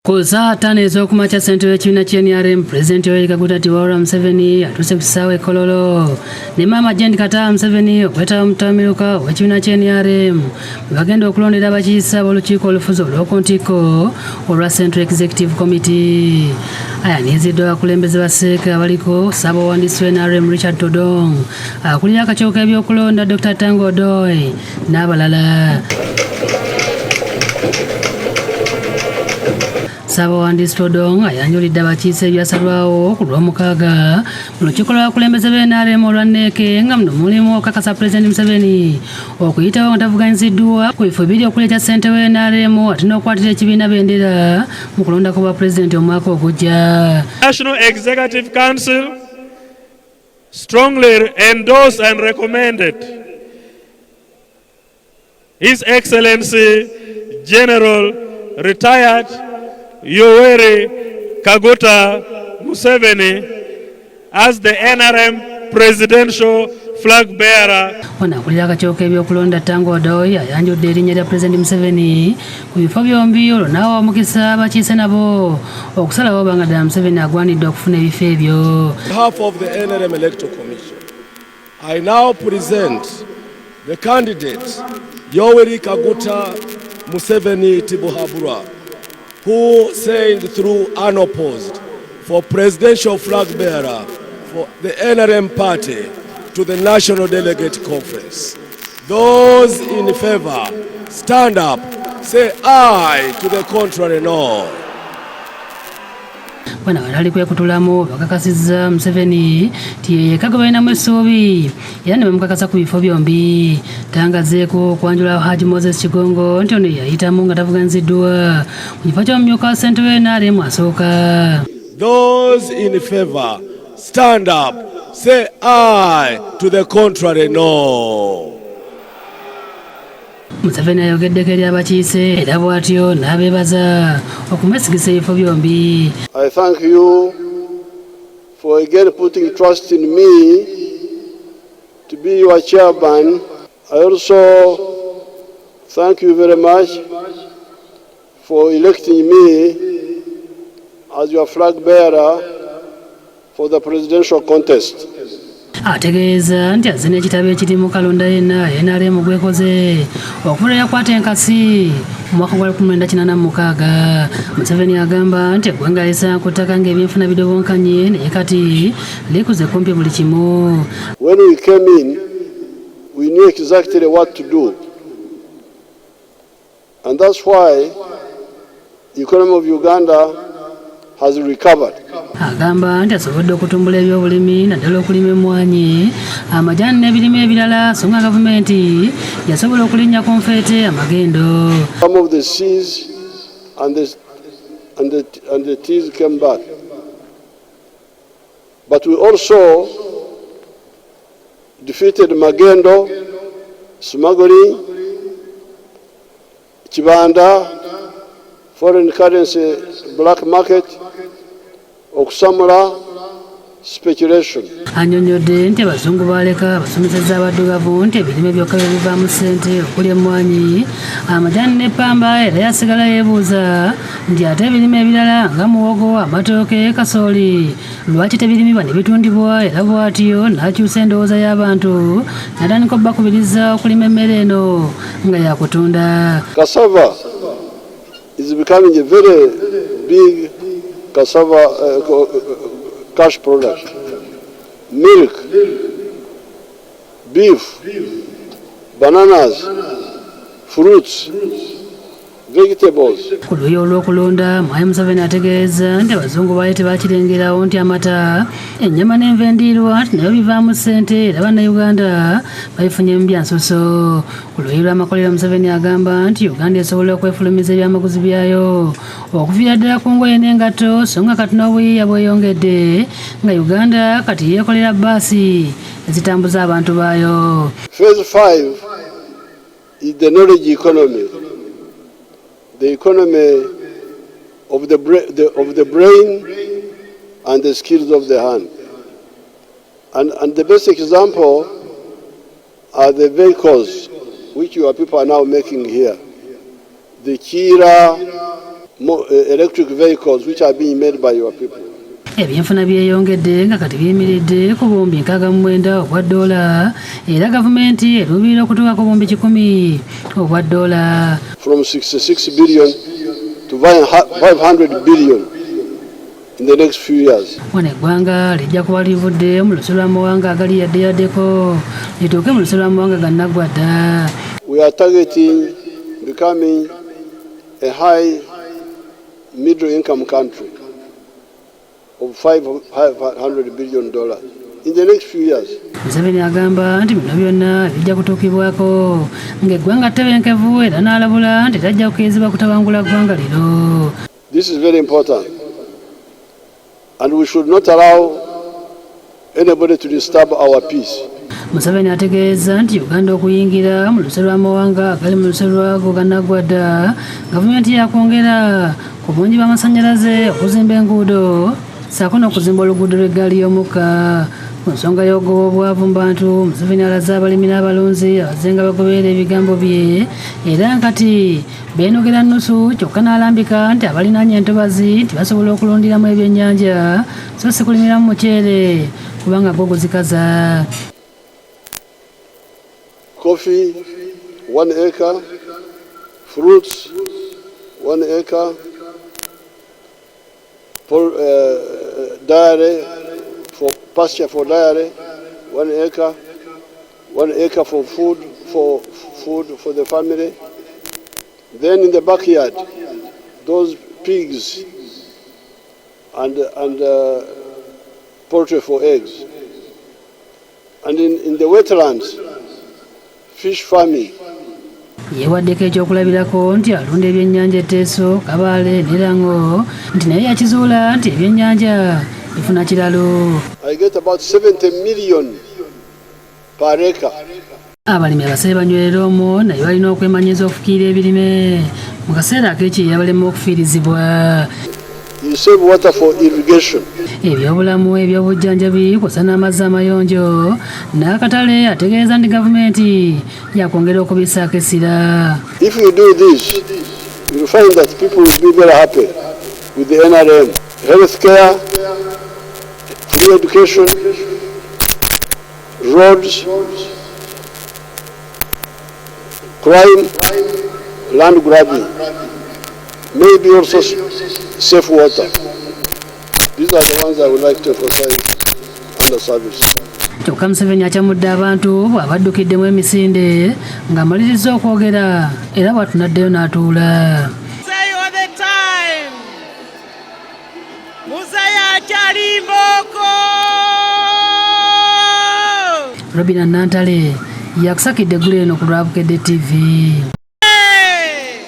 Ku saa 5 ez'okumakya ssentebe w'ekibiina ky'NRM Pulezidenti Yoweri Kaguta Tiwawula Museveni atuuse ku kisaawe Kololo ne Maama Jendi Kata Museveni okwetaba mu ttamiruka w'ekibiina ky'NRM bwe bagenda okulondera abakiise ab'olukiiko olufuzi olw'okuntikko olwa Central Executive Committee. Ayaniziddwa abakulembeze ba CEC abaliko Ssaabawandiisi w'NRM Richard Todong, akulira akakiiko k'ebyokulonda Dr. Tango Odoi n'abalala. Ssaabawandiisi Todong ayanjulidde abakiise ebyasalwawo ku Lwomukaaga mu lukiiko lw'abakulembeze b'NRM olwa NEC nga muno mulimu okukakasa Pulezidenti Museveni okuyitawo nga tavuganyiziddwa ku bifo biri okuli ekya ssentebe w'NRM ate n'okukwatira ekibiina bendera mu kulonda ku bwa Pulezidenti omwaka ogujja. National Executive Council strongly endorsed and recommended His Excellency General Retired Yoweri Kaguta Museveni as the NRM presidential flag bearer. Akulira akakiiko k'ebyokulonda Tango Odoi ayanjudde erinnya lya Pulezidenti Museveni ku bifo byombi olwo n'awa omukisa abakiise nabo okusalawo oba nga ddala Museveni agwanidde okufuna ebifo ebyo. On behalf of the NRM Electoral Commission, I now present the candidate Yoweri Kaguta Museveni Tibuhaburwa, who sailed through unopposed for presidential flag bearer for the NRM party to the National Delegate Conference. Those in favor, stand up, say aye. To the contrary, no. Bwana bali kwekutulamu bakakasizza Museveni ti kagabanamu essuubi era ne bamukakasa ku bifo byombi. Tangazeeko okwanjula Haji Moses Kigongo nti ono yayitamu nga tavuganyiziddwa ku kifo ky'omumyuka wa ssentebe w'NRM asooka. Those in favor, stand up, say aye. To the contrary, no. Museveni ayogeddeko eri abakiise era bw'atyo n'abeebaza okumwesigisa ebifo byombi. I thank you for again putting trust in me to be your chairman. I also thank you very much for electing me as your flag bearer for the presidential contest. Ategeeza nti azina ekitabo ekiri mu kalonda yenna NRM gwekoze okuvula yakwata enkasi mu mwaka gwa 1986. Museveni agamba nti eggwanga lisa ku ttaka ng'ebyenfuna bidobonkanye naye kati likuze kumpi buli kimu. When we came in, we knew exactly what to do. And that's why the economy of Uganda has recovered. Agamba nti asobodde okutumbula ebyobulimi naddala okulima emmwanyi, amajaani n'ebirime ebirala so nga gavumenti yasobola okulinnya ku nfeete amagendo. Some of the C's and the T's came back. But we also defeated magendo, smuggling, kibanda, foreign currency black market, okusamula speculation. Annyonnyodde nti abazungu baleka abasomesezza abaddugavu nti ebirime byokka bye bivaamu ssente okuli emmwanyi, amajaani n'eppamba, era yasigala yeebuuza nti ate ebirime ebirala nga muwogo, amatooke, kasooli lwaki tebirimibwa ne bitundibwa, era bw'atyo n'akyusa endowooza y'abantu n'atandika obbakubiriza okulima emmere eno nga yakutunda. Cassava is becoming a very big cassava cash product. Milk, beef, bananas, fruits, vegetables. Ku luuyi olw'okulonda Mwai Museveni ategeeza nti abazungu baali tebakirengerawo nti amata, ennyama n'enva endiirwa nti nabyo bivaamu ssente era bannayuganda babifunye mu byansuso. Ku luuyi lw'amakolero Museveni agamba nti Uganda esobola okwefulumiza ebyamaguzi byayo okuviira ddala ku ngoye n'engatto so nga kati n'obuyiiya bweyongedde nga Uganda kati yeekolera bbaasi ezitambuza abantu baayo. Phase 5 is the knowledge economy. The economy of the brain and the skills of the hand. And the best example are the vehicles which your people are now making here. The Kira, electric vehicles which are being made by your people. Ebyenfuna byeyongedde nga kati biyimiridde ku bumbi 69 obwa dola era gavumenti eruubirira okutuuka ku bumbi 10 obwa dola. From 66 billion to 500 billion in the next few years. Wano eggwanga lijja kuba livudde mu lusu lw'amawanga agali yaddeyaddeko lituuke mu lusu lw'amawanga gannaggwadda. We are targeting becoming a high middle income country of $500 billion in the next few years. Museveni agamba nti bino byonna bijja kutuukibwako ng'eggwanga ttebenkevu era n'alabula nti tajja kukkirizibwa kutabangula ggwanga lino. This is very important and we should not allow anybody to disturb our peace. Museveni ategeeza nti Uganda okuyingira mu lusu lw'amawanga agali mu lusu lwago gannaggwadda gavumenti yakwongera ku bungi bw'amasannyalaze okuzimba enguudo ssaako n'okuzimba oluguudo lw'eggaali y'omukka. Ku nsonga y'okugoba obwavu mu bantu, Museveni alaze abalimi n'abalunzi abazze nga bagoberera ebigambo bye era nkati beenogera nnusu kyokka n'alambika nti abalinaanye entobazi nti basobola okulundiramu ebyennyanja so si kulimiramu muceere kubanga gwo guzikaza. Coffee, 1 acre, fruits, 1 acre, dairy, for pasture for dairy, 1 acre, 1 acre for food for the family. Then in the backyard, those pigs and poultry for eggs. And in the wetlands, fish farming. Yeewaddeko ekyokulabirako nti alunda ebyennyanja etteeso Kabaale n'Erango nti naye yakizuula nti ebyennyanja bifuna kiralo. I get about 70 million per acre. Abalimi abasebe banywerera omwo naye balina okwemanyiza okufiirira ebirime mu kaseera ak'ekyeya balema okufiirizibwa. You save water for irrigation. Ebyobulamu eby'obujjanjabi kw'ossa n'amazzi amayonjo n'akatale ategeeza nti gavumenti yakwongera okubissaako essira. If you do this, you will find that people will be very happy with the NRM. Health care, free education, roads, crime, land grabbing, maybe also safe water. These are the ones I would like to emphasize under service. Kyokka Museveni akyamudde abantu bw'abaddukiddemu emisinde ng'amalirizza okwogera era bw'atunaddeyo n'atuula. Robina Nantale yakusakidde eggulu eno ku lwa Bukedde TV.